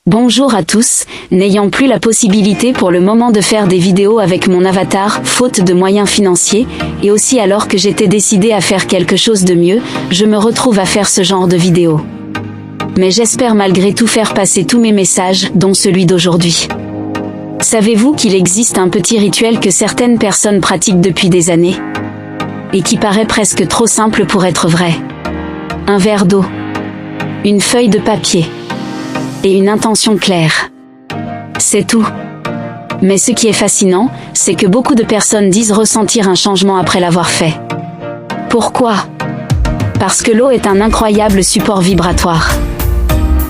Bonjour à tous, n'ayant plus la possibilité pour le moment de faire des vidéos avec mon avatar, faute de moyens financiers, et aussi alors que j'étais décidée à faire quelque chose de mieux, je me retrouve à faire ce genre de vidéo. Mais j'espère malgré tout faire passer tous mes messages, dont celui d'aujourd'hui. Savez-vous qu'il existe un petit rituel que certaines personnes pratiquent depuis des années? Et qui paraît presque trop simple pour être vrai. Un verre d'eau. Une feuille de papier. Et une intention claire. C'est tout. Mais ce qui est fascinant, c'est que beaucoup de personnes disent ressentir un changement après l'avoir fait. Pourquoi? Parce que l'eau est un incroyable support vibratoire.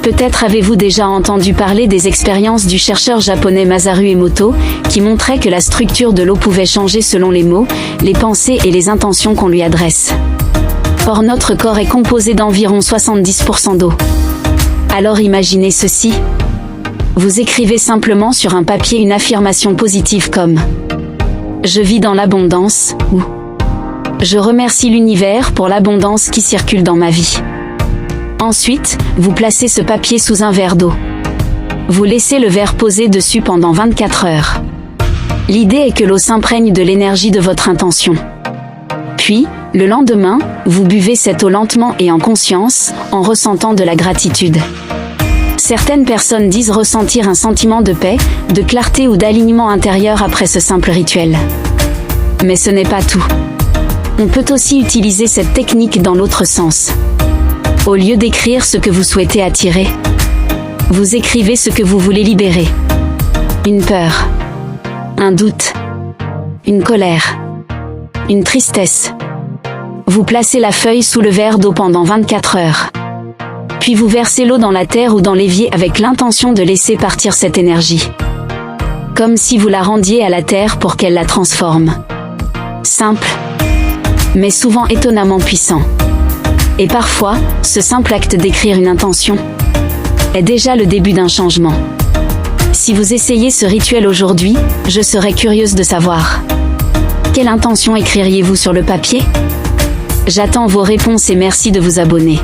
Peut-être avez-vous déjà entendu parler des expériences du chercheur japonais Masaru Emoto, qui montrait que la structure de l'eau pouvait changer selon les mots, les pensées et les intentions qu'on lui adresse. Or notre corps est composé d'environ 70% d'eau. Alors imaginez ceci. Vous écrivez simplement sur un papier une affirmation positive comme « Je vis dans l'abondance » ou « Je remercie l'univers pour l'abondance qui circule dans ma vie ». Ensuite, vous placez ce papier sous un verre d'eau. Vous laissez le verre posé dessus pendant 24 heures. L'idée est que l'eau s'imprègne de l'énergie de votre intention. Puis, le lendemain, vous buvez cette eau lentement et en conscience, en ressentant de la gratitude. Certaines personnes disent ressentir un sentiment de paix, de clarté ou d'alignement intérieur après ce simple rituel. Mais ce n'est pas tout. On peut aussi utiliser cette technique dans l'autre sens. Au lieu d'écrire ce que vous souhaitez attirer, vous écrivez ce que vous voulez libérer. Une peur, un doute, une colère, une tristesse. Vous placez la feuille sous le verre d'eau pendant 24 heures. Puis vous versez l'eau dans la terre ou dans l'évier avec l'intention de laisser partir cette énergie. Comme si vous la rendiez à la terre pour qu'elle la transforme. Simple, mais souvent étonnamment puissant. Et parfois, ce simple acte d'écrire une intention est déjà le début d'un changement. Si vous essayez ce rituel aujourd'hui, je serais curieuse de savoir. Quelle intention écririez-vous sur le papier? J'attends vos réponses et merci de vous abonner.